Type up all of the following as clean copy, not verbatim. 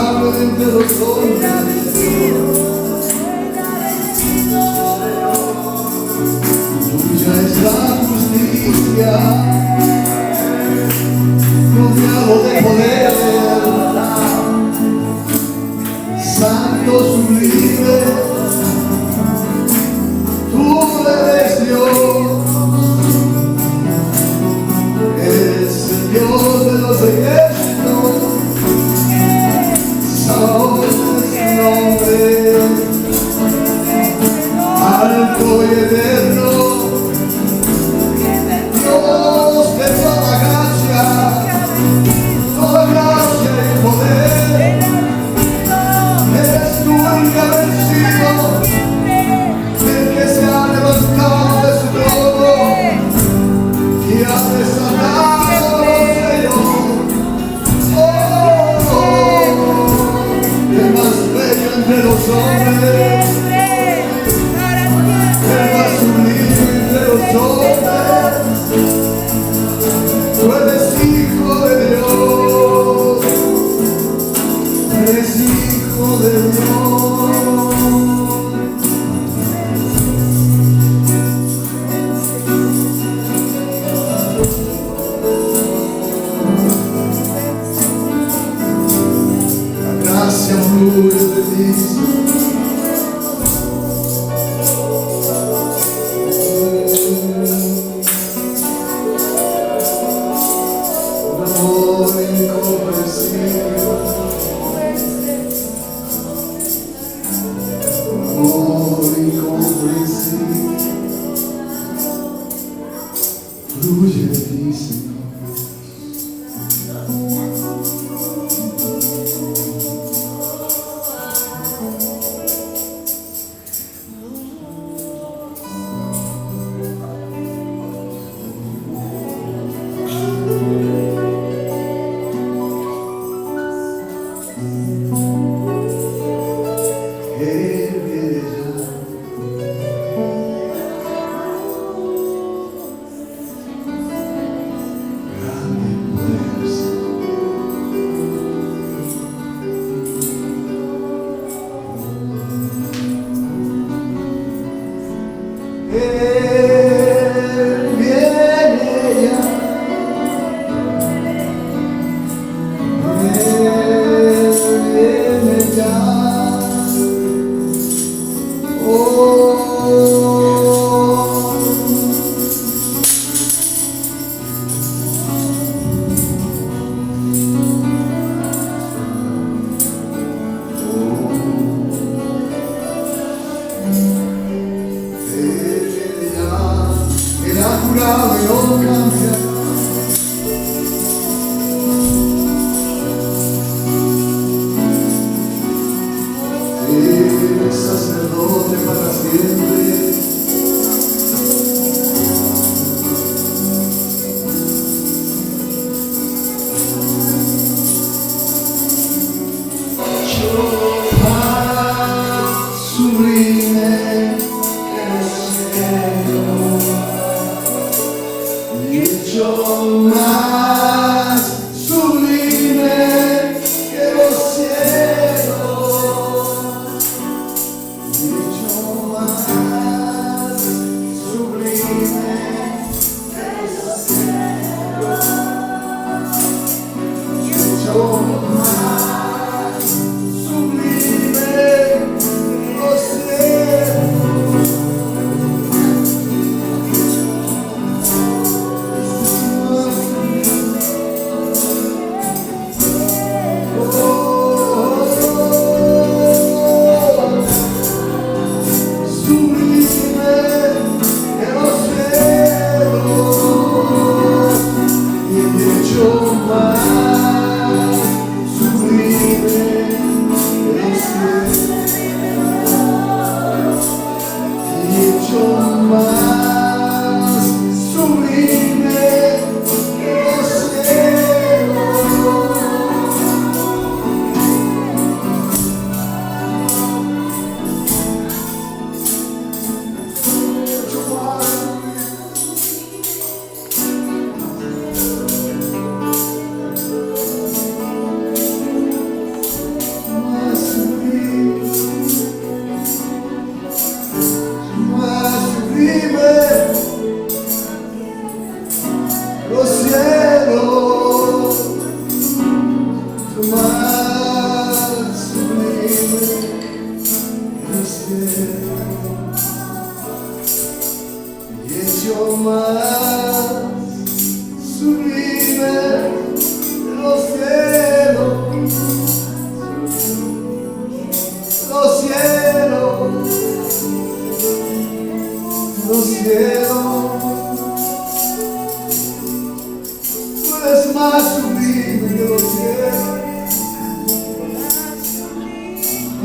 innombrable entre los hombres. Tuya es la justicia, rodeado de poder, santo sublime, tú eres Dios, eres el Dios de los ejércitos, santo es tu nombre, alto y eterno.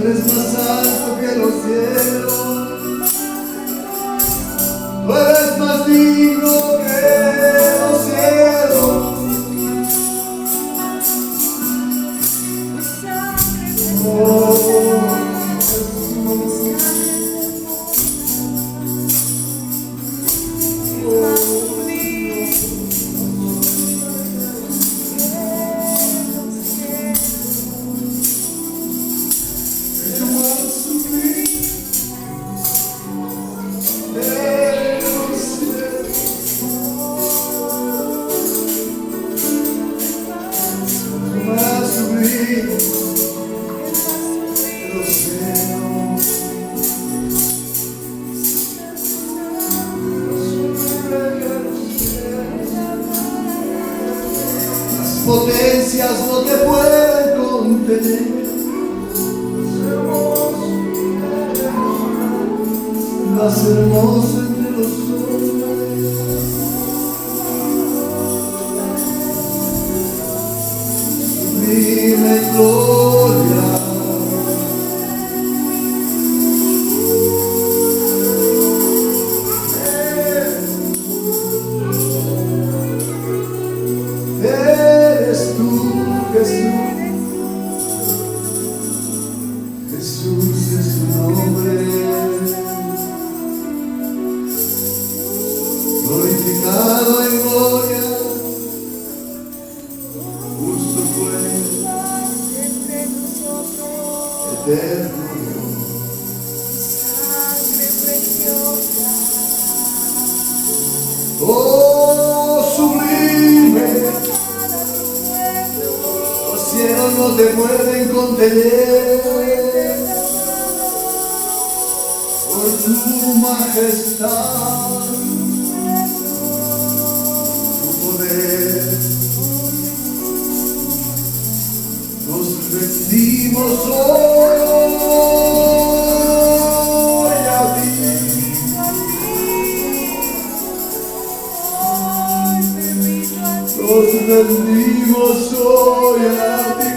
eres más alto que los cielos, tú eres más digno que los cielos. Oh, potencias no te pueden contener. Más hermoso entre los hombres, sublime gloria. Eres tú, Jesús. Jesús es tu nombre, glorificado en gloria, justo fue, eterno Dios. Oh, sublime, los cielos no te pueden contener. Por tu majestad, tu poder, nos rendimos hoy a ti. Nos rendimos hoy a ti.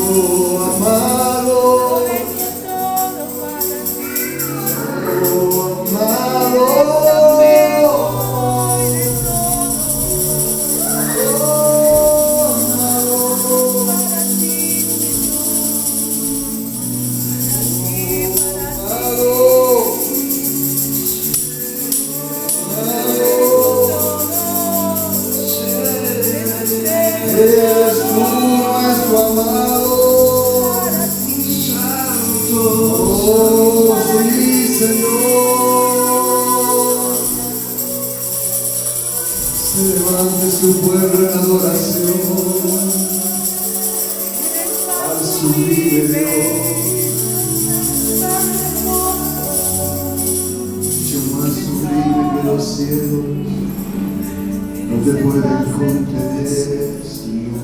Oh, amado, oh, amado, eres tú nuestro amado. Oh, sí, Señor. Se levante su pueblo en adoración al sublime Dios, mucho más sublime que los cielos, no te pueden contener, Señor.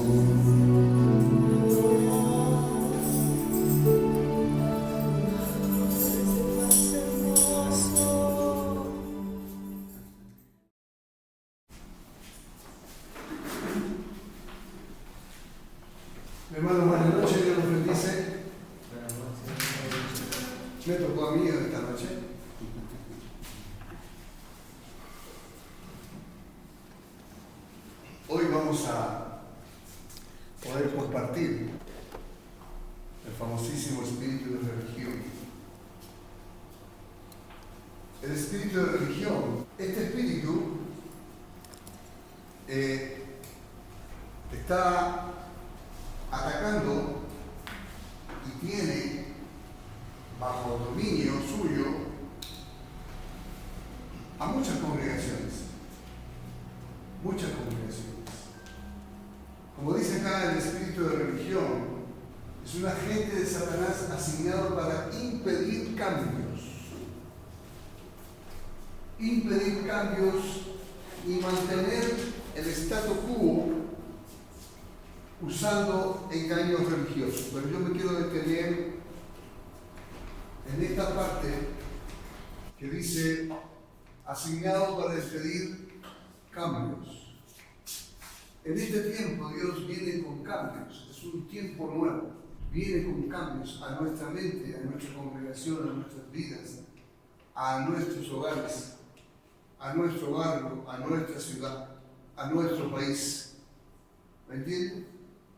Hermano, buenas noches, Dios nos bendice. Me tocó a mí esta noche. Hoy vamos a poder compartir el famosísimo espíritu de religión. El espíritu de religión, este espíritu está atacando y tiene bajo dominio suyo a muchas congregaciones. Como dice acá, el espíritu de religión es un agente de Satanás asignado para impedir cambios y mantener el statu quo usando engaños religiosos. Pero yo me quiero detener en esta parte que dice asignado para despedir cambios. En este tiempo Dios viene con cambios, es un tiempo nuevo, viene con cambios a nuestra mente, a nuestra congregación, a nuestras vidas, a nuestros hogares, a nuestro barrio, a nuestra ciudad, a nuestro país. ¿Me entienden?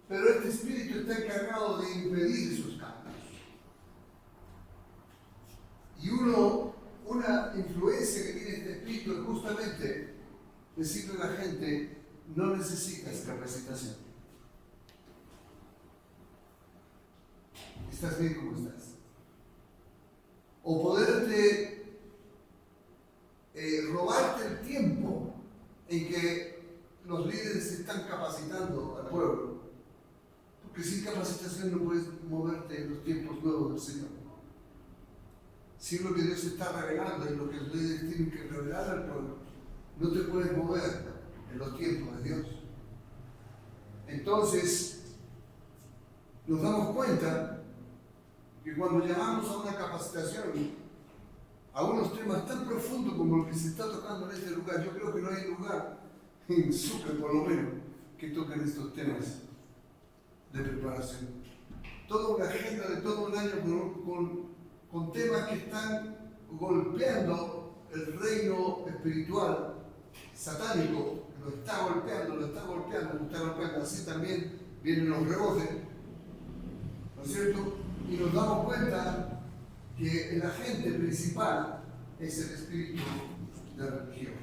Pero este espíritu está encargado de impedir esos cambios. Y una influencia que tiene este espíritu es justamente decirle a la gente: no necesitas capacitación. Estás bien como estás. O poderte robarte el tiempo en que los líderes están capacitando al pueblo. Porque sin capacitación no puedes moverte en los tiempos nuevos del Señor. Si es lo que Dios está revelando, es lo que los líderes tienen que revelar al pueblo, no te puedes mover en los tiempos de Dios. Entonces, nos damos cuenta que cuando llamamos a una capacitación, a unos temas tan profundos como el que se está tocando en este lugar, yo creo que no hay lugar, en Sucre por lo menos, que toquen estos temas de preparación. Toda una agenda de todo un año con temas que están golpeando el reino espiritual satánico. Lo está golpeando. Así también vienen los rebotes, ¿no es cierto? Y nos damos cuenta que el agente principal es el espíritu de religión.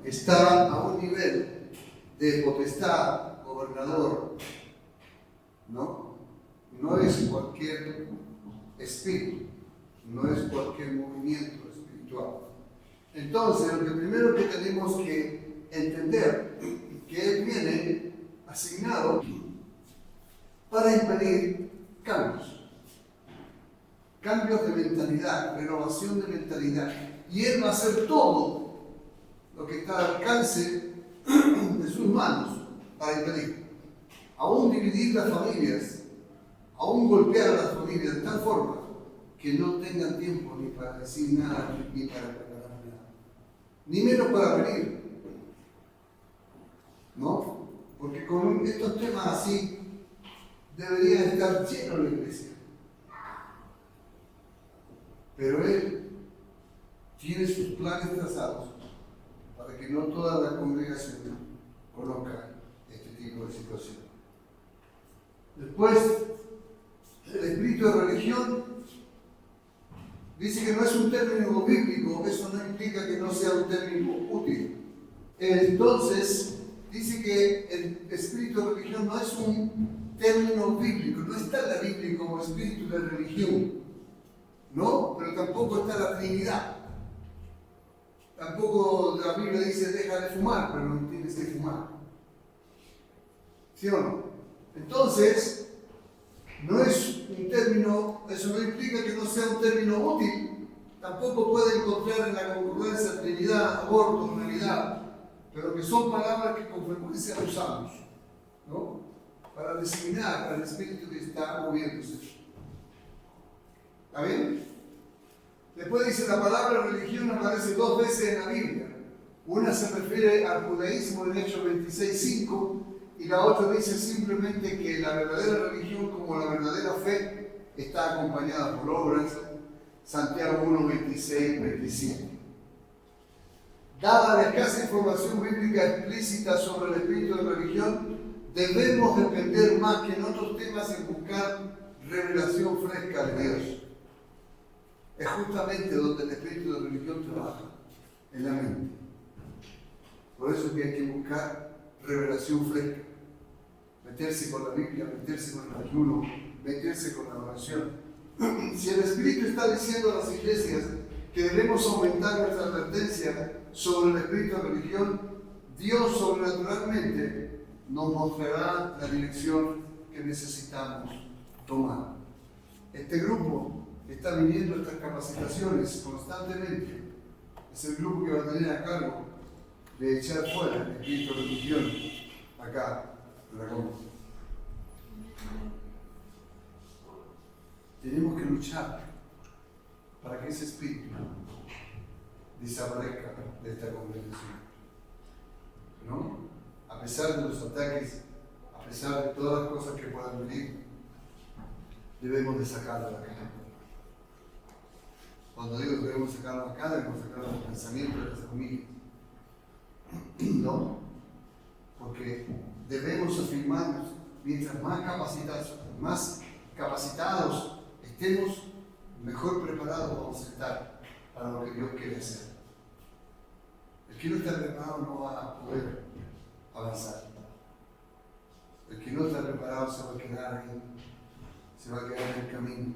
Está a un nivel de potestad, gobernador, ¿no? No es cualquier espíritu, no es cualquier movimiento espiritual. Entonces, lo primero que tenemos que entender, que Él viene asignado para impedir cambios de mentalidad, renovación de mentalidad. Y Él va a hacer todo lo que está al alcance de sus manos para impedir. Aún dividir las familias, aún golpear a las familias de tal forma que no tengan tiempo ni para decir nada, ni para preparar nada, ni menos para venir, ¿no? Porque con estos temas así debería estar lleno la iglesia. Pero Él tiene sus planes trazados para que no toda la congregación conozca este tipo de situación. Después, el espíritu de religión dice que no es un término bíblico, eso no implica que no sea un término útil. Entonces, dice que el espíritu de religión no es un término bíblico, no está en la Biblia como espíritu de religión, ¿no? Pero tampoco está la Trinidad. Tampoco la Biblia dice deja de fumar, pero no tienes que fumar. ¿Sí o no? Entonces, no es un término, eso no implica que no sea un término útil. Tampoco puede encontrar en la concurrencia Trinidad, aborto, realidad, pero que son palabras que con frecuencia usamos, ¿no? Para designar al espíritu que está moviéndose. ¿Está bien? Después dice la palabra religión aparece 2 veces en la Biblia. Una se refiere al judaísmo en Hechos 26:5 y la otra dice simplemente que la verdadera religión, como la verdadera fe, está acompañada por obras. Santiago 1:26-27. Dada la escasa información bíblica explícita sobre el espíritu de religión, debemos depender más que en otros temas en buscar revelación fresca de Dios. Es justamente donde el espíritu de religión trabaja, en la mente. Por eso es que hay que buscar revelación fresca. Meterse con la Biblia, meterse con el ayuno, meterse con la oración. Si el Espíritu está diciendo a las iglesias que debemos aumentar nuestra advertencia sobre el espíritu de religión, Dios sobrenaturalmente nos mostrará la dirección que necesitamos tomar. Este grupo está viniendo a estas capacitaciones constantemente. Es el grupo que va a tener a cargo de echar fuera el espíritu de religión acá, en la Gómez. Tenemos que luchar para que ese espíritu desaparezca de esta congregación, ¿no? A pesar de los ataques, a pesar de todas las cosas que puedan venir, debemos de sacarlo a la calle. Cuando digo que debemos sacarlo a la calle, debemos sacarlo del pensamiento de las familias. No, porque debemos afirmarnos, mientras más capacitados estemos, mejor preparados vamos a estar para lo que Dios quiere hacer. El que no está preparado no va a poder avanzar. El que no está preparado se va a quedar ahí, se va a quedar en el camino.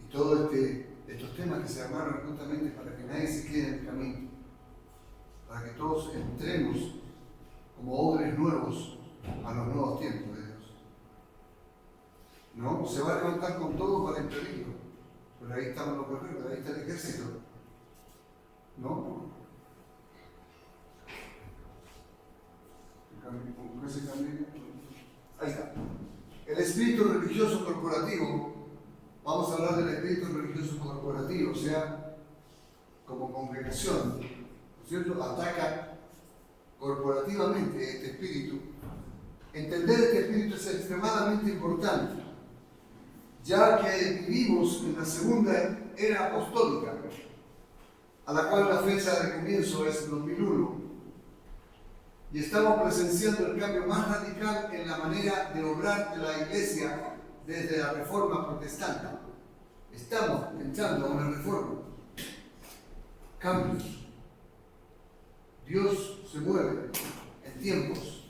Y todos estos temas que se armaron justamente para que nadie se quede en el camino, para que todos entremos como odres nuevos a los nuevos tiempos de Dios. No, se va a levantar con todo para impedirlo, pero ahí estamos los guerreros, ahí está el ejército. ¿No? Ahí está. El espíritu religioso corporativo, vamos a hablar del espíritu religioso corporativo, o sea, como congregación, ¿no es cierto? Ataca corporativamente este espíritu. Entender este espíritu es extremadamente importante, ya que vivimos en la segunda era apostólica, a la cual la fecha de comienzo es 2001. Y estamos presenciando el cambio más radical en la manera de obrar de la Iglesia desde la Reforma Protestante. Estamos entrando a una reforma. Cambios. Dios se mueve en tiempos,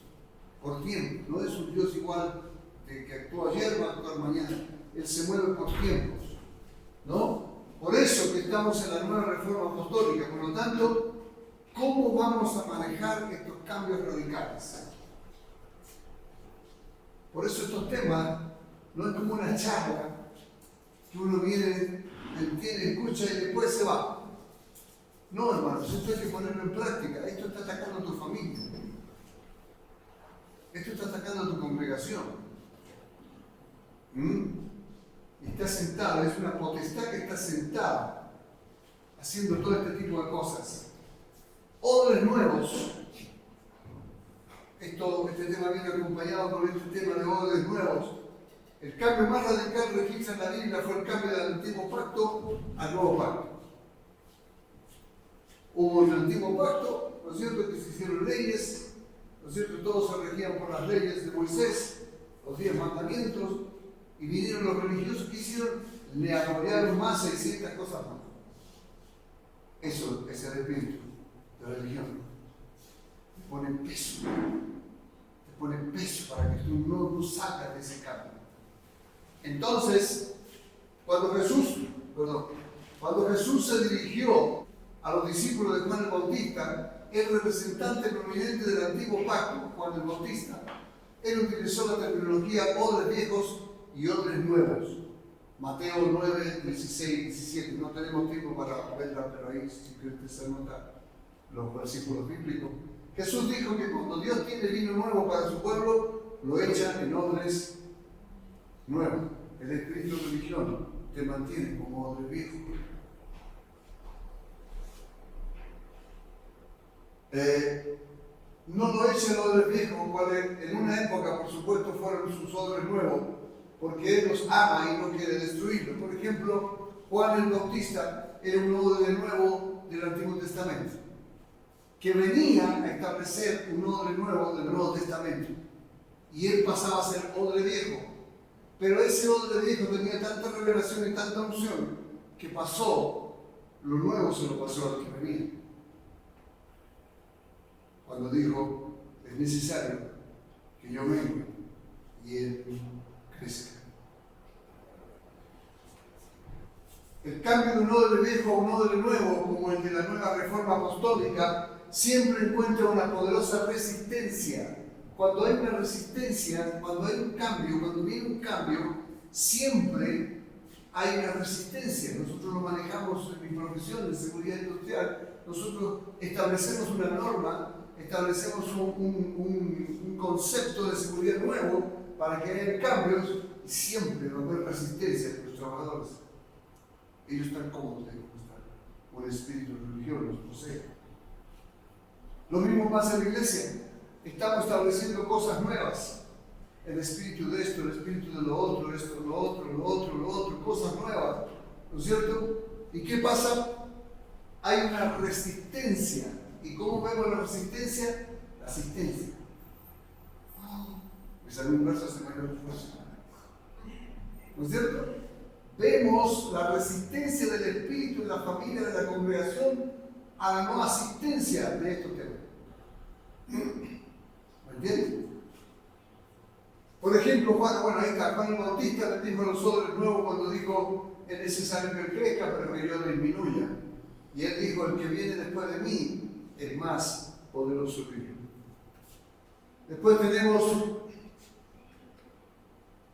por tiempo. No es un Dios igual que actuó ayer, va a actuar mañana. Él se mueve por tiempos. ¿No? Por eso que estamos en la nueva Reforma Apostólica. Por lo tanto, ¿cómo vamos a manejar estos cambios radicales? Por eso estos temas no es como una charla que uno viene, entiende, escucha y después se va. No, hermanos, esto hay que ponerlo en práctica. Esto está atacando a tu familia. Esto está atacando a tu congregación. Está sentado, es una potestad que está sentada haciendo todo este tipo de cosas. Odres nuevos. Este tema viene acompañado con este tema de odres nuevos. El cambio más radical que registra en la Biblia fue el cambio del antiguo pacto al nuevo pacto. Hubo en el antiguo pacto, ¿no es cierto?, que se hicieron leyes, ¿no es cierto?, todos se regían por las leyes de Moisés, los 10 mandamientos, y vinieron los religiosos que hicieron, le agregaron más 600 cosas más. Eso es el espíritu de la religión. Te pone peso para que tú no salgas de ese cambio. Entonces, cuando Jesús se dirigió a los discípulos de Juan el Bautista, el representante prominente del antiguo pacto, Juan el Bautista, él utilizó la terminología odres viejos y odres nuevos. Mateo 9, 16, 17. No tenemos tiempo para verla, pero ahí simplemente se nota los versículos bíblicos. Jesús dijo que cuando Dios tiene vino nuevo para su pueblo, lo echa en odres nuevos. El espíritu de religión te mantiene como odre viejo. No lo echa en odres viejos, cuales en una época, por supuesto, fueron sus odres nuevos, porque Él los ama y no quiere destruirlos. Por ejemplo, Juan el Bautista era un odre nuevo del Antiguo Testamento, que venía a establecer un odre nuevo del Nuevo Testamento, y él pasaba a ser odre viejo. Pero ese odre viejo tenía tanta revelación y tanta unción que pasó, lo nuevo se lo pasó al que venía. Cuando dijo, es necesario que yo mengue y él crezca. El cambio de un odre viejo a un odre nuevo, como el de la nueva Reforma Apostólica, siempre encuentra una poderosa resistencia. Cuando hay una resistencia, cuando hay un cambio, cuando viene un cambio, siempre hay una resistencia. Nosotros lo manejamos en mi profesión de seguridad industrial. Nosotros establecemos una norma, establecemos un concepto de seguridad nuevo para que haya cambios, y siempre va a haber resistencia de los trabajadores. Ellos están cómodos de cómo están, por el espíritu religioso los posee. Lo mismo pasa en la iglesia. estamos estableciendo cosas nuevas. El espíritu de esto, el espíritu de lo otro, esto, lo otro, cosas nuevas. ¿No es cierto? ¿Y qué pasa? Hay una resistencia. ¿Y cómo vemos la resistencia? La asistencia. Me salió un verso hace mayor esfuerzo. ¿No es cierto? Vemos la resistencia del espíritu en la familia, de la congregación, a la no asistencia de estos temas. ¿Me entiendes? Por ejemplo, Juan el Bautista le dijo a los odres nuevos cuando dijo: es necesario que él crezca, pero que yo disminuya. Y él dijo: el que viene después de mí es más poderoso que yo. Después tenemos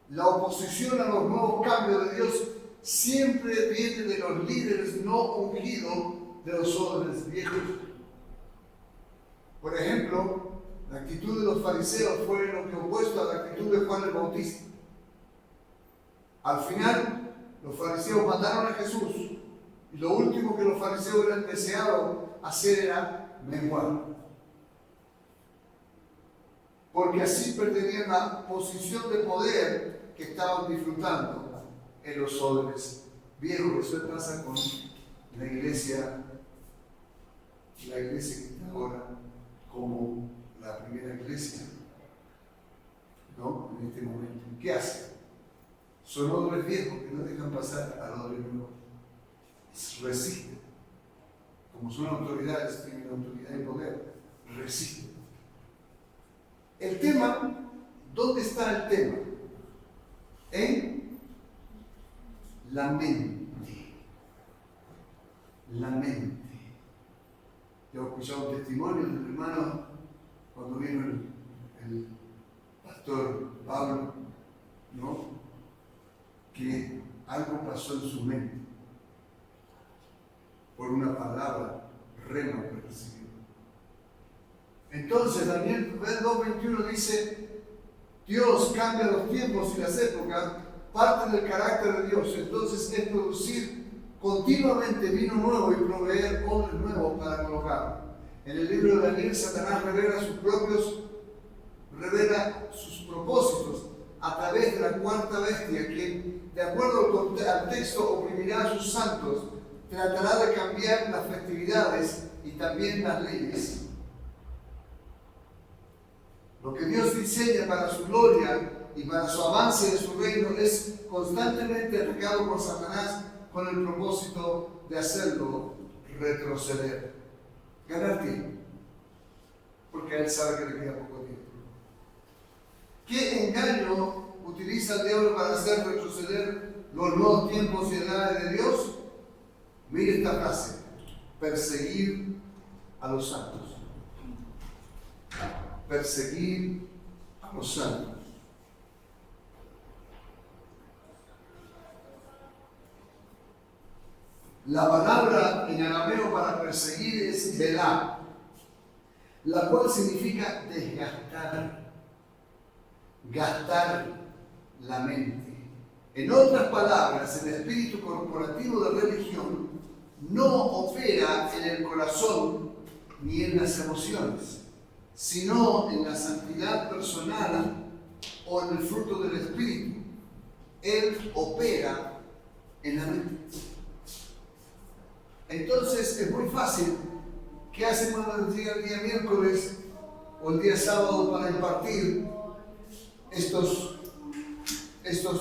la oposición a los nuevos cambios de Dios. Siempre viene de los líderes no ungidos de los odres viejos. Por ejemplo, la actitud de los fariseos fue lo que opuesto a la actitud de Juan el Bautista. Al final, los fariseos mataron a Jesús y lo último que los fariseos eran deseados hacer era menguar. Porque así perdían la posición de poder que estaban disfrutando en los odres viejos. Eso pasa con la iglesia que está ahora como la primera iglesia, ¿no? En este momento. ¿Qué hace? Son odres viejos que no dejan pasar al odre nuevo. Resisten. Como son autoridades, tienen autoridad y poder, resisten. El tema, ¿dónde está el tema? En la mente. La mente. Yo he escuchado un testimonio del hermano cuando vino el pastor Pablo, ¿no? Que algo pasó en su mente por una palabra rema que recibió. Entonces Daniel 2:21 dice: Dios cambia los tiempos y las épocas, parte del carácter de Dios. Entonces es producir continuamente vino nuevo y proveer odres nuevos para colocar. En el libro de Daniel, Satanás revela sus propósitos a través de la cuarta bestia, que, de acuerdo al texto, oprimirá a sus santos, tratará de cambiar las festividades y también las leyes. Lo que Dios diseña para su gloria y para su avance de su reino es constantemente atacado por Satanás con el propósito de hacerlo retroceder, ganar tiempo, porque él sabe que le queda poco tiempo. ¿Qué engaño utiliza el diablo para hacer retroceder los nuevos tiempos y edades de Dios? Mire esta frase: perseguir a los santos. Perseguir a los santos. La palabra en arameo para perseguir es velá, la cual significa desgastar, gastar la mente. En otras palabras, el espíritu corporativo de religión no opera en el corazón ni en las emociones, sino en la santidad personal o en el fruto del espíritu. Él opera en la mente. Entonces es muy fácil. ¿Qué hacen cuando llega el día miércoles o el día sábado para impartir estos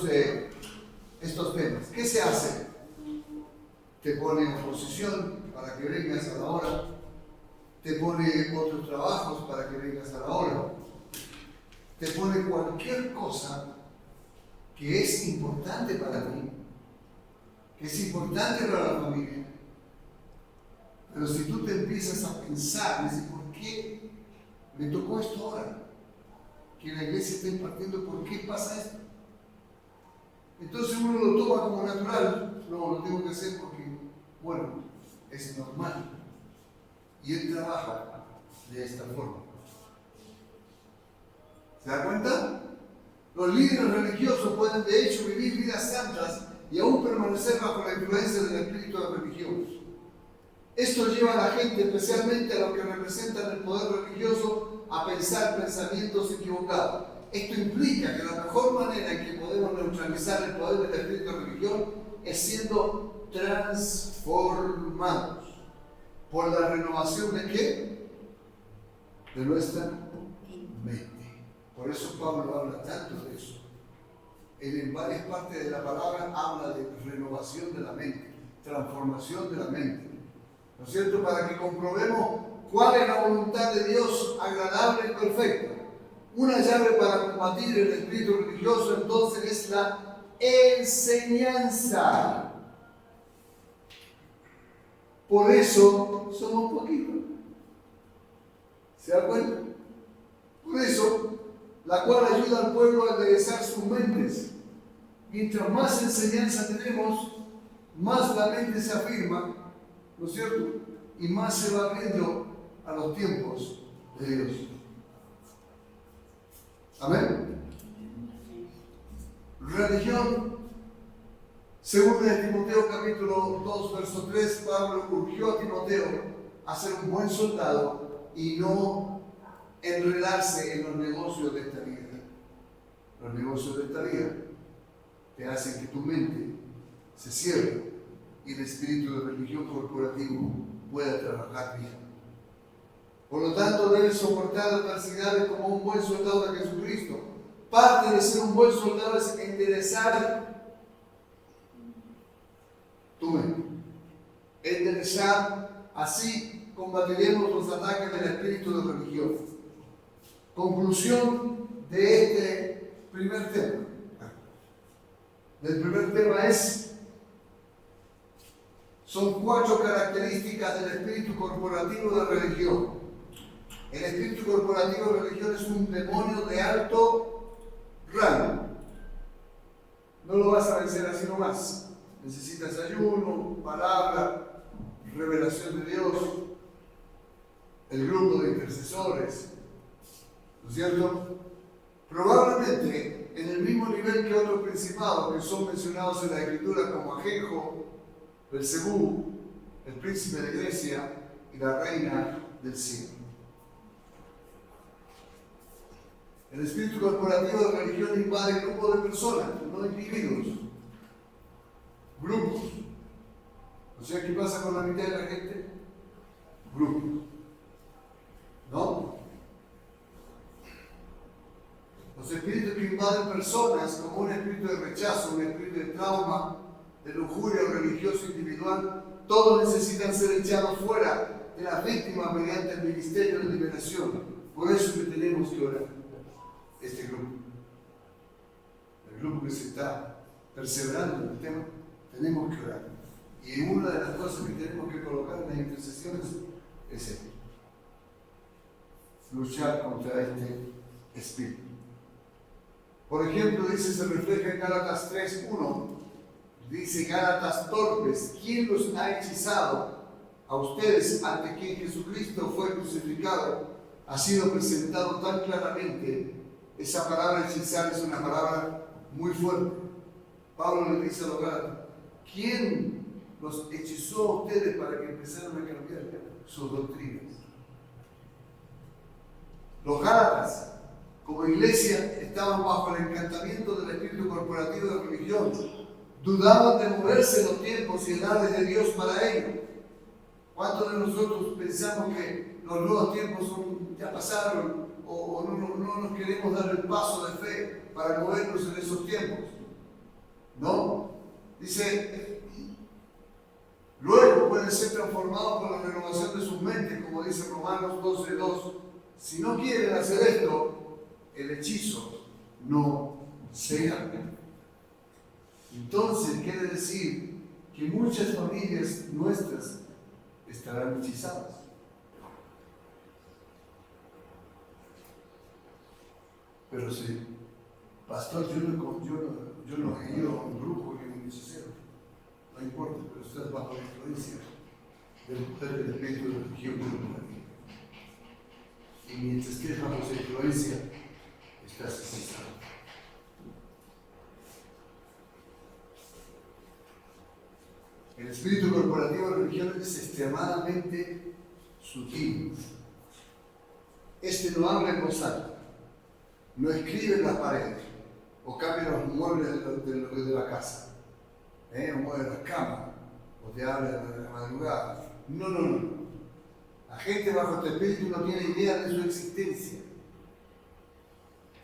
temas? ¿Qué se hace? Te pone oposición para que vengas a la hora, te pone otros trabajos para que vengas a la hora, te pone cualquier cosa que es importante para ti, que es importante para la familia. Pero si tú te empiezas a pensar, dices: ¿por qué me tocó esto ahora? Que la iglesia está impartiendo, ¿por qué pasa esto? Entonces uno lo toma como natural. No, lo tengo que hacer porque, bueno, es normal. Y él trabaja de esta forma. ¿Se da cuenta? Los líderes religiosos pueden de hecho vivir vidas santas y aún permanecer bajo la influencia del espíritu de religión. Esto lleva a la gente, especialmente a los que representan el poder religioso, a pensar pensamientos equivocados. Esto implica que la mejor manera en que podemos neutralizar el poder del espíritu de religión es siendo transformados por la renovación ¿de qué? De nuestra mente. Por eso Pablo habla tanto de eso. Él en varias partes de la palabra habla de renovación de la mente, transformación de la mente. ¿No es cierto? Para que comprobemos cuál es la voluntad de Dios agradable y perfecta. Una llave para combatir el espíritu religioso entonces es la enseñanza. Por eso somos poquitos. ¿Se da cuenta? Por eso, la cual ayuda al pueblo a enderezar sus mentes. Mientras más enseñanza tenemos, más la mente se afirma, ¿no es cierto? Y más se va abriendo a los tiempos de Dios. Amén. Religión, según de Timoteo capítulo 2, verso 3, Pablo urgió a Timoteo a ser un buen soldado y no enredarse en los negocios de esta vida. Los negocios de esta vida te hacen que tu mente se cierre y el espíritu de religión corporativo pueda trabajar bien. Por lo tanto, debes soportar adversidades como un buen soldado de Jesucristo. Parte de ser un buen soldado es enderezar tu mente. Enderezar, así combatiremos los ataques del espíritu de religión. Conclusión de este primer tema. El primer tema son 4 características del espíritu corporativo de religión. El espíritu corporativo de religión es un demonio de alto rango. No lo vas a vencer así nomás. Necesitas ayuno, palabra, revelación de Dios, el grupo de intercesores, ¿no es cierto? Probablemente en el mismo nivel que otros principados que son mencionados en la Escritura como Ajenjo, Belcebú, el príncipe de Grecia y la reina del cielo. El espíritu corporativo de religión invade grupos de personas, no individuos, grupos. O sea, ¿qué pasa con la mitad de la gente? Grupos. ¿No? Los espíritus que invaden personas, como un espíritu de rechazo, un espíritu de trauma, de lujuria religioso individual, todos necesitan ser echados fuera de las víctimas mediante el ministerio de liberación. Por eso que tenemos que orar. Este grupo, el grupo que se está perseverando en el tema, tenemos que orar. Y una de las cosas que tenemos que colocar en las intercesiones es esto: luchar contra este espíritu. Por ejemplo, se refleja en Gálatas 3:1, dice: Gálatas torpes, ¿quién los ha hechizado a ustedes ante quien Jesucristo fue crucificado? Ha sido presentado tan claramente. Esa palabra hechizar es una palabra muy fuerte. Pablo le dice a los Gálatas: ¿quién los hechizó a ustedes para que empezaran a cambiar sus doctrinas? Los Gálatas, como iglesia, estaban bajo el encantamiento del espíritu corporativo de religión. Dudaban de moverse los tiempos y edades de Dios para ellos. ¿Cuántos de nosotros pensamos que los nuevos tiempos ya pasaron? O no nos queremos dar el paso de fe para movernos en esos tiempos. ¿No? Dice, luego pueden ser transformados por la renovación de sus mentes, como dice Romanos 12:2. Si no quieren hacer esto, el hechizo no se haga. Entonces quiere decir que muchas familias nuestras estarán hechizadas. Pero si, pastor, yo no he ido a un brujo ni a un hechicero, no importa, pero estás bajo la influencia del espíritu de religión corporativa. Y mientras estés bajo esa influencia, estás hechizado. El espíritu corporativo de religión es extremadamente sutil. Este no habla en voz alta, no escribe en las paredes, o cambia los muebles de la casa, o mueve las camas, o te habla en la madrugada. No, no, no. La gente bajo este espíritu no tiene idea de su existencia.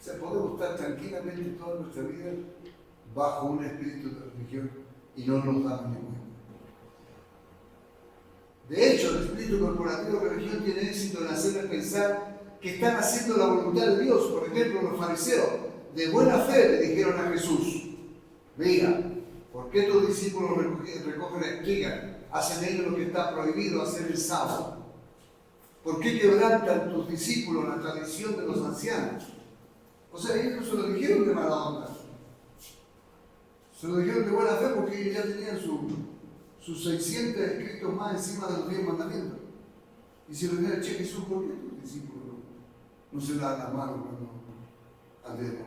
O sea, podemos estar tranquilamente toda nuestra vida bajo un espíritu de religión y no nos damos ni cuenta. De hecho, el espíritu corporativo de religión tiene éxito en hacerles pensar que están haciendo la voluntad de Dios. Por ejemplo, los fariseos de buena fe le dijeron a Jesús: mira, ¿por qué tus discípulos recogen espigas? Hacen ellos lo que está prohibido hacer el sábado. ¿Por qué quebrantan tus discípulos la tradición de los ancianos? O sea, ellos se lo dijeron de mala onda. Se lo dijeron de buena fe porque ellos ya tenían sus 600 escritos más encima de los 10 mandamientos. Y se lo dijeron: che, Jesús, ¿por qué tus discípulos no se dan las manos al dedo?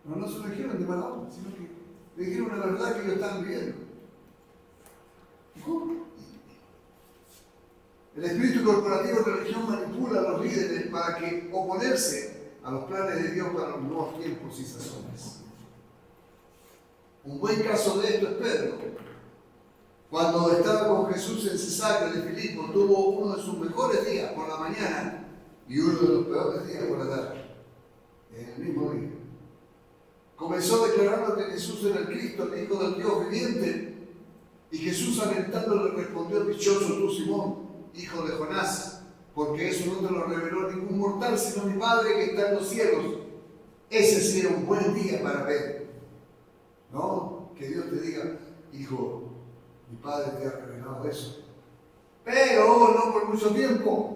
No se lo dijeron de mala onda, sino que le dijeron la verdad que ellos estaban viviendo. ¿Cómo? El espíritu corporativo de religión manipula a los líderes para que oponerse a los planes de Dios para los nuevos tiempos y sazones. Un buen caso de esto es Pedro. Cuando estaba con Jesús en Cesarea de Filipo, tuvo uno de sus mejores días por la mañana y uno de los peores días por la tarde, en el mismo día. Comenzó declarando que Jesús era el Cristo, el Hijo del Dios viviente, y Jesús alentando le respondió: dichoso tú, Simón, hijo de Jonás, porque eso no te lo reveló ningún mortal, sino mi Padre que está en los cielos. Ese sí era un buen día para ver. No, que Dios te diga: hijo, mi Padre te ha revelado eso. Pero no por mucho tiempo.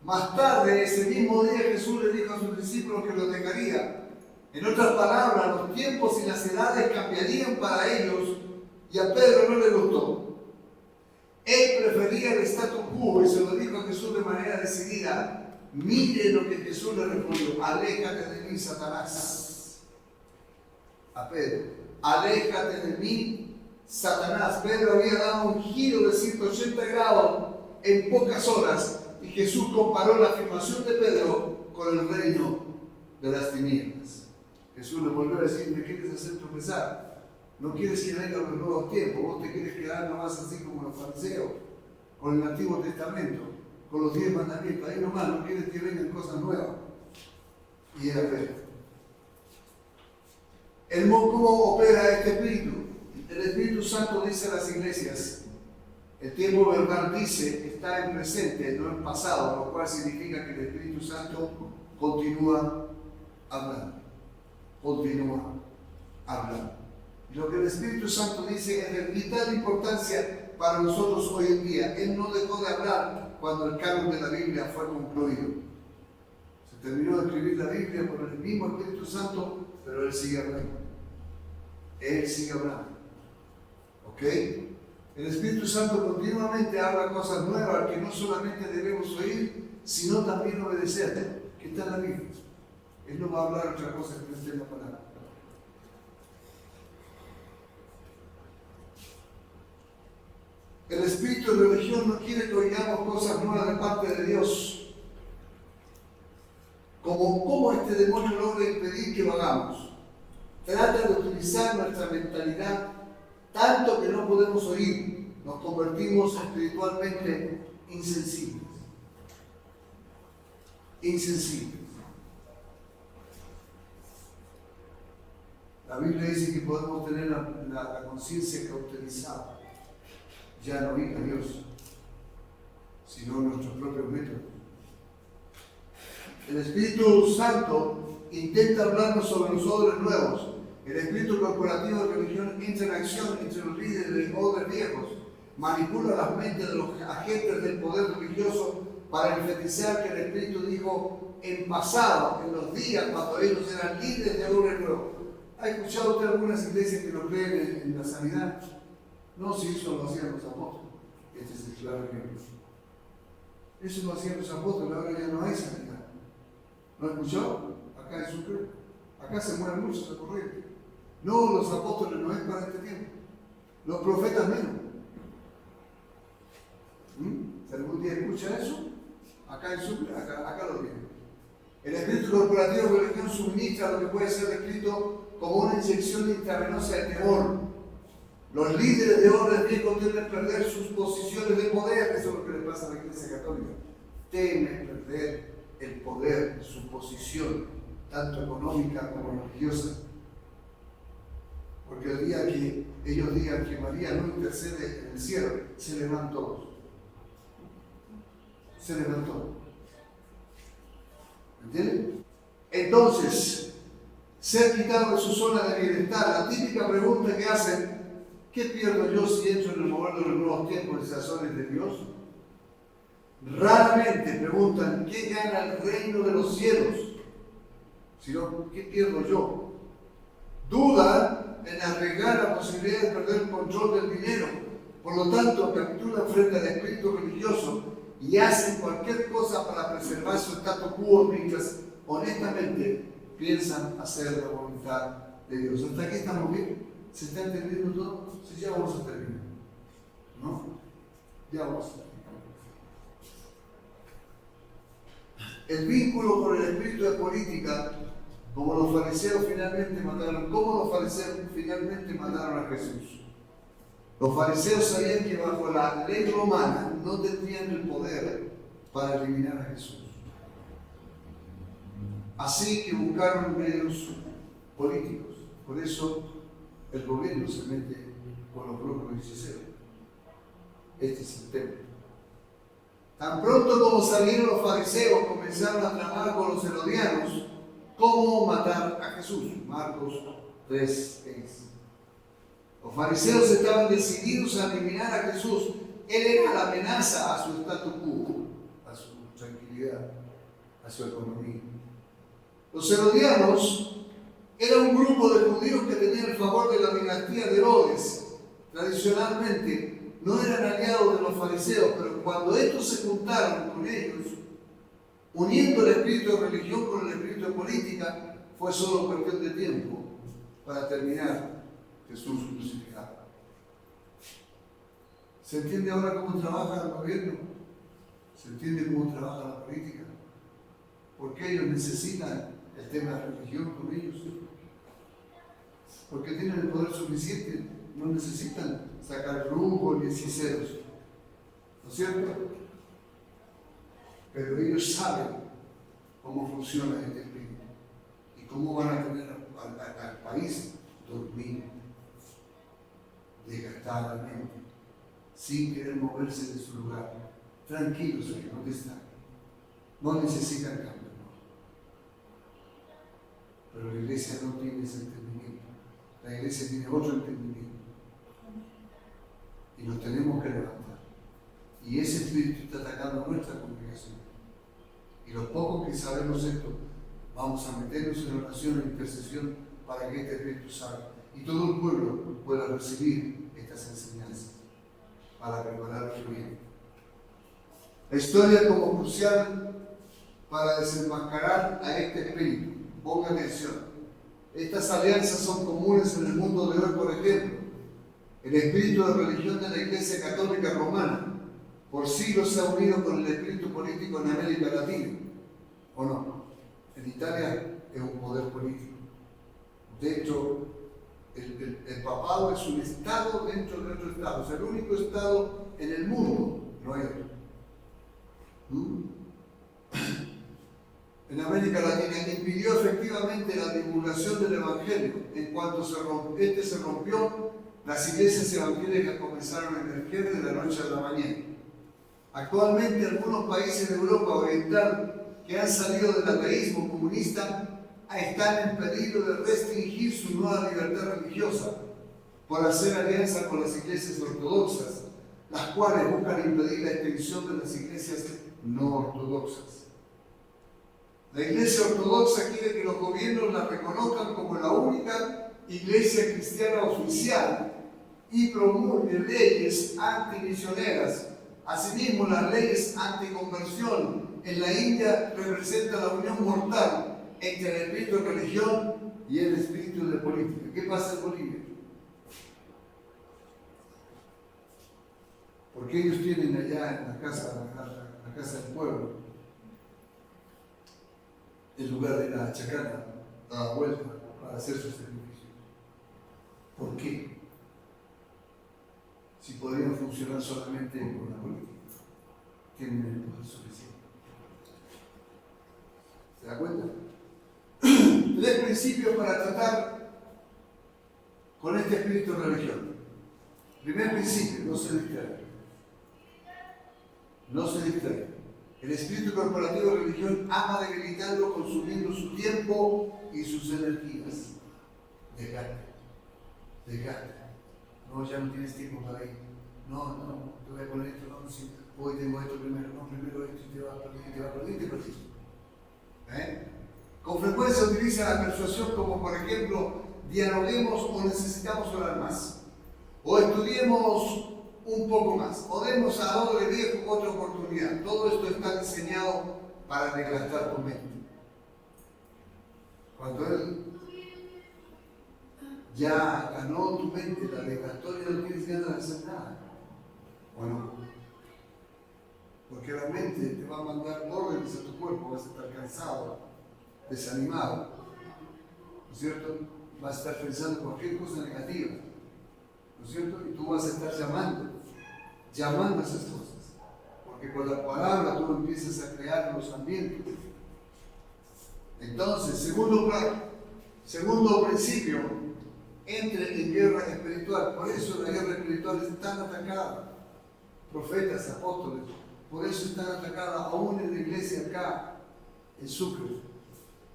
Más tarde, ese mismo día, Jesús le dijo a sus discípulos que lo dejaría. En otras palabras, los tiempos y las edades cambiarían para ellos, y a Pedro no le gustó. Él prefería el status quo y se lo dijo a Jesús de manera decidida. Mire lo que Jesús le respondió: aléjate de mí, Satanás. A Pedro: aléjate de mí, Satanás. Pedro había dado un giro de 180 grados en pocas horas, y Jesús comparó la afirmación de Pedro con el reino de las tinieblas. Jesús le volvió a decir: me quieres hacer tropezar, no quieres que vengan los nuevos tiempos, vos te quieres quedar nomás así como los fariseos, con el Antiguo Testamento, con los 10 mandamientos, ahí nomás, no quieres que vengan cosas nuevas. Y era Pedro. ¿Cómo opera este espíritu? El Espíritu Santo dice a las iglesias: el tiempo verbal dice está en presente, no en pasado, lo cual significa que el Espíritu Santo continúa hablando. Continúa hablando. Y lo que el Espíritu Santo dice es de vital importancia para nosotros hoy en día. Él no dejó de hablar cuando el canon de la Biblia fue concluido. Se terminó de escribir la Biblia por el mismo Espíritu Santo, pero Él sigue hablando. Él sigue hablando. ¿Ok? El Espíritu Santo continuamente habla cosas nuevas que no solamente debemos oír, sino también obedecer, que está en la Biblia. Él no va a hablar otra cosa que no esté en la palabra. El espíritu de religión no quiere que oigamos cosas nuevas de parte de Dios. ¿Cómo este demonio logra impedir que lo hagamos? Trata de utilizar nuestra mentalidad tanto que no podemos oír. Nos convertimos espiritualmente insensibles. Insensibles. La Biblia dice que podemos tener la conciencia cauterizada. Ya no oír a Dios, sino nuestros propios métodos. El Espíritu Santo intenta hablarnos sobre los odres nuevos. El espíritu corporativo de religión entra en acción entre los líderes de odres viejos, manipula las mentes de los agentes del poder religioso para enfatizar que el Espíritu dijo en pasado, en los días cuando ellos eran líderes de odres nuevos. ¿Ha escuchado usted algunas iglesias que lo creen en la sanidad? No, si eso lo hacían los apóstoles. Este es el claro ejemplo. Eso lo hacían los apóstoles, ahora ya no hay sanidad. ¿No ha escuchado? Acá en Sucre. Acá se mueren muchos a corriente. No, los apóstoles no es para este tiempo. Los profetas menos. Si algún día escucha eso, Acá lo tiene. El espíritu corporativo de religión suministra lo que puede ser descrito como una inyección intravenosa de temor. Los líderes de orden viejos temen perder sus posiciones de poder. Eso es lo que le pasa a la Iglesia Católica. Temen perder el poder, su posición, tanto económica como religiosa. Porque el día que ellos digan que María no intercede en el cielo, se le van todos. Se levantó. ¿Entienden? Entonces, ser quitado de su zona de bienestar, la típica pregunta que hacen: ¿qué pierdo yo si entro en el mover de los nuevos tiempos y sazones de Dios? Raramente preguntan: ¿qué gana el reino de los cielos? Sino: ¿qué pierdo yo? Dudan en arriesgar la posibilidad de perder el control del dinero. Por lo tanto, capitulan frente al espíritu religioso y hacen cualquier cosa para preservar su status quo mientras honestamente piensan hacer la voluntad de Dios. ¿Hasta aquí estamos bien? ¿Se está entendiendo todo? Sí, ya vamos a terminar. ¿No? Ya vamos a terminar. El vínculo con el espíritu de política, como los fariseos finalmente mataron. ¿Cómo los fariseos finalmente mataron a Jesús? Los fariseos sabían que bajo la ley romana no tendrían el poder para eliminar a Jesús. Así que buscaron medios políticos. Por eso el gobierno se mete con los grupos hechiceros. Este es el tema. Tan pronto como salieron los fariseos, comenzaron a tramar con los herodianos cómo matar a Jesús. Marcos 3:6. Los fariseos estaban decididos a eliminar a Jesús. Él era la amenaza a su status quo, a su tranquilidad, a su economía. Los herodianos eran un grupo de judíos que tenían el favor de la dinastía de Herodes. Tradicionalmente no eran aliados de los fariseos, pero cuando estos se juntaron con ellos, uniendo el espíritu de religión con el espíritu de política, fue solo cuestión de tiempo para terminar Jesús crucificado. ¿Se entiende ahora cómo trabaja el gobierno? ¿Se entiende cómo trabaja la política? Porque ellos necesitan el tema de religión con ellos. Porque tienen el poder suficiente, no necesitan sacar rumbo ni hechiceros. ¿No es cierto? Pero ellos saben cómo funciona este espíritu y cómo van a tener al país dormido, desgastadamente, sin querer moverse de su lugar, tranquilos ahí donde están. No necesitan cambio, no. Pero la iglesia no tiene ese entendimiento. La iglesia tiene otro entendimiento. Y nos tenemos que levantar. Y ese espíritu está atacando nuestra congregación. Y los pocos que sabemos esto, vamos a meternos en oración e intercesión para que este espíritu salga. Y todo el pueblo pueda recibir estas enseñanzas para prepararlo bien. La historia como crucial para desenmascarar a este espíritu. Ponga atención. Estas alianzas son comunes en el mundo de hoy, por ejemplo. El espíritu de religión de la Iglesia Católica Romana por siglos se ha unido con el espíritu político en América Latina. ¿O no? En Italia es un poder político. De hecho, el papado es un estado dentro de otro estado. Es el único estado en el mundo, no hay otro. En América Latina impidió efectivamente la divulgación del Evangelio. En cuanto se rompió, las iglesias evangélicas comenzaron a emerger de la noche a la mañana. Actualmente algunos países de Europa Oriental que han salido del ateísmo comunista están en peligro de restringir su nueva libertad religiosa por hacer alianza con las iglesias ortodoxas, las cuales buscan impedir la extensión de las iglesias no ortodoxas. La iglesia ortodoxa quiere que los gobiernos la reconozcan como la única iglesia cristiana oficial y promulgue leyes antimisioneras. Asimismo, las leyes anticonversión en la India representan la unión mortal entre el espíritu de religión y el espíritu de política. ¿Qué pasa en Bolivia? Porque ellos tienen allá en la casa del pueblo en lugar de ir a Chacana a dar vuelta para hacer sus sacrificios. ¿Por qué? Si podrían funcionar solamente con la política, tienen el poder suficiente. ¿Se da cuenta? Tres principios para tratar con este espíritu de religión. Primer principio, no se distraiga. No se distraiga. El espíritu corporativo de religión ama debilitarlo consumiendo su tiempo y sus energías. Dejate. No, ya no tienes tiempo para ir. No, te voy a poner esto, no, sí, hoy tengo esto primero, no, primero esto y te va a perder. Con frecuencia utiliza la persuasión como, por ejemplo, dialoguemos o necesitamos orar más. O estudiemos un poco más. O demos a doble viejo otra oportunidad. Todo esto está diseñado para desgastar tu mente. Cuando él ya ganó tu mente, la desgastó, ya no tienes ganas de hacer nada. Bueno, porque la mente te va a mandar órdenes a tu cuerpo, vas a estar cansado, desanimado, ¿no es cierto? Vas a estar pensando cualquier cosa negativa, ¿no es cierto? Y tú vas a estar llamando a esas cosas, porque con la palabra tú empiezas a crear los ambientes. Entonces, segundo principio, entre en guerra espiritual. Por eso la guerra espiritual es tan atacada. Profetas, apóstoles, por eso están atacadas aún en la iglesia acá, en Sucre.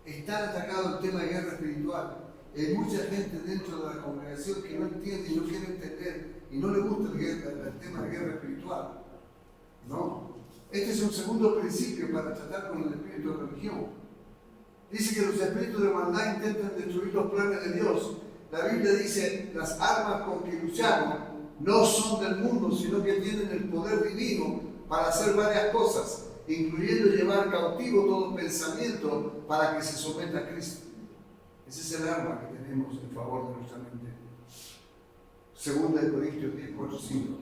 Está atacado el tema de guerra espiritual. Hay mucha gente dentro de la congregación que no entiende y no quiere entender y no le gusta el tema de guerra espiritual. ¿No? Este es un segundo principio para tratar con el espíritu de religión. Dice que los espíritus de maldad intentan destruir los planes de Dios. La Biblia dice, las armas con que luchamos no son del mundo, sino que tienen el poder divino para hacer varias cosas, incluyendo llevar cautivo todo pensamiento para que se someta a Cristo. Ese es el arma que tenemos en favor de nuestra mente. Segunda de Corintios 10, 4, 5.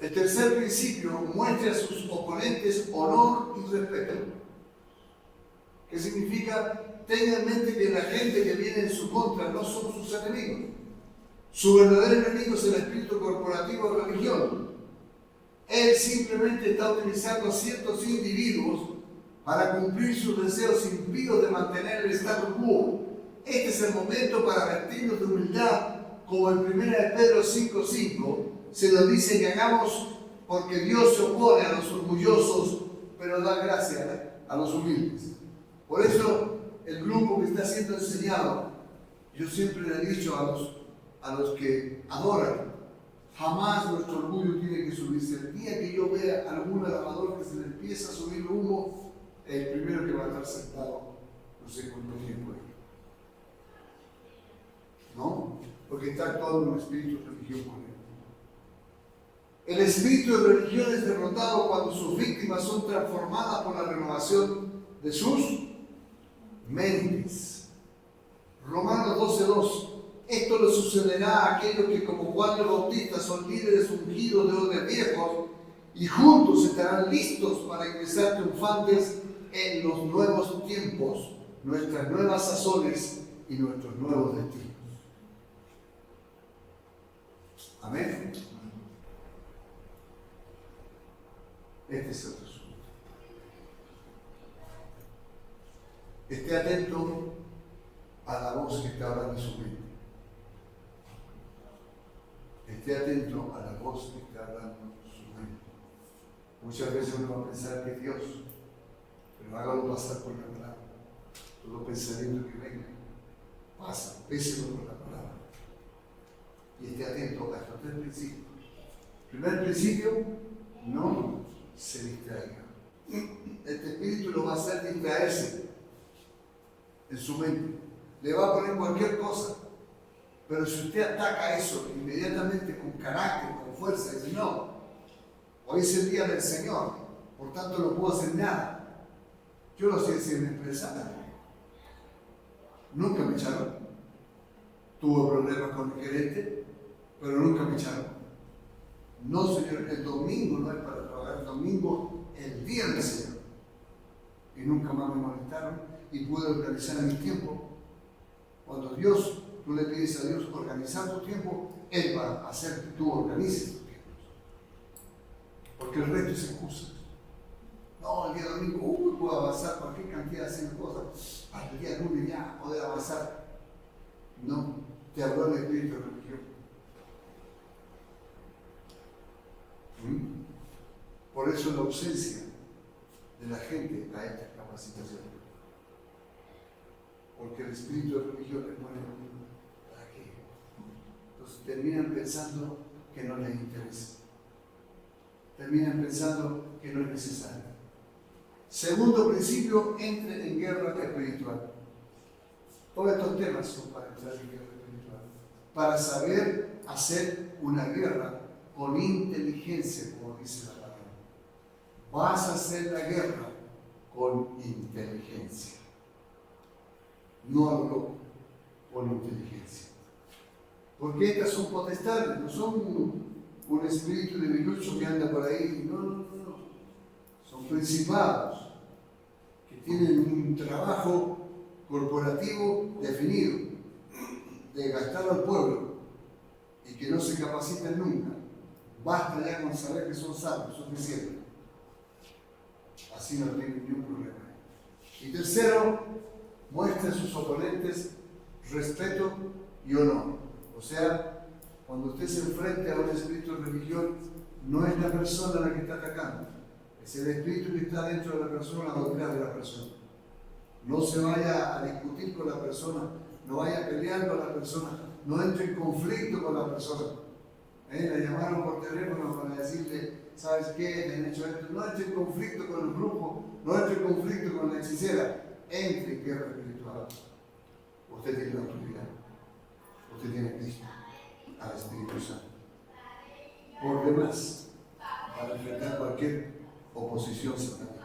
El tercer principio muestra a sus oponentes honor y respeto. ¿Qué significa? Tenga en mente que la gente que viene en su contra no son sus enemigos. Su verdadero enemigo es el espíritu corporativo de religión. Él simplemente está utilizando a ciertos individuos para cumplir sus deseos impíos de mantener el status quo. Este es el momento para vestirnos de humildad, como en 1 Pedro 5:5 se nos dice que hagamos porque Dios se opone a los orgullosos, pero da gracia a los humildes. Por eso, el grupo que está siendo enseñado, yo siempre le he dicho a los que adoran, jamás nuestro orgullo tiene que subirse. El día que yo vea a algún alabador que se le empieza a subir humo, el primero que va a estar sentado, no sé cuánto tiempo es. ¿No? Porque está actuando un espíritu de religión con él. El espíritu de religión es derrotado cuando sus víctimas son transformadas por la renovación de sus mentes. Romanos 12:2. Esto le sucederá a aquellos que como Juan el Bautista son líderes ungidos de hombres viejos y juntos estarán listos para ingresar triunfantes en los nuevos tiempos, nuestras nuevas sazones y nuestros nuevos destinos. Amén. Este es el resumen. Esté atento a la voz que está hablando en su mente. Esté atento a la voz que está hablando en su mente. Muchas veces uno va a pensar que es Dios, pero hágalo pasar por la palabra. Todo pensamiento que venga, pasa, péselo por la palabra. Y esté atento a estos tres principios. Primer principio, no se distraiga. Este espíritu lo va a hacer distraerse en su mente. Le va a poner cualquier cosa. Pero si usted ataca eso inmediatamente con carácter, con fuerza, dice, no, hoy es el día del Señor, por tanto no puedo hacer nada. Yo lo hacía en mi empresa. Nunca me echaron. Tuve problemas con el gerente, pero nunca me echaron. No, señor, el domingo no es para trabajar, el domingo es el día del Señor. Y nunca más me molestaron y pude organizar mi tiempo. Cuando tú le pides a Dios organizar tu tiempo, Él va a hacer que tú organices tu tiempo. Porque el resto es excusa. No, el día domingo, puedo avanzar cualquier cantidad de haciendo cosas. Hasta el día lunes ya poder avanzar. No, te habló el espíritu de religión. Por eso la ausencia de la gente a esta capacitación. Porque el espíritu de religión les pone ¿para qué? Entonces terminan pensando que no les interesa. Terminan pensando que no es necesario. Segundo principio, entren en guerra espiritual. Todos estos temas son para entrar en guerra espiritual. Para saber hacer una guerra con inteligencia, como dice la palabra. Vas a hacer la guerra con inteligencia. No a lo loco, con inteligencia. Porque estas son potestades, no son un espíritu debilucho que anda por ahí. No. Son principados que tienen un trabajo corporativo definido de gastar al pueblo y que no se capacitan nunca. Basta ya con saber que son sabios, suficiente. Así no tienen ningún problema. Y tercero, muestra a sus oponentes respeto y honor. O sea, cuando usted se enfrente a un espíritu de religión, no es la persona la que está atacando, es el espíritu que está dentro de la persona, la doctrina de la persona. No se vaya a discutir con la persona, no vaya peleando a la persona, no entre en conflicto con la persona. La llamaron por teléfono para decirle, ¿sabes qué? Te han hecho esto. No entre en conflicto con el grupo, no entre en conflicto con la hechicera, entre en guerra espiritual. Usted tiene la autoridad, usted tiene a Cristo, al Espíritu Santo. Por demás, para enfrentar cualquier oposición satánica.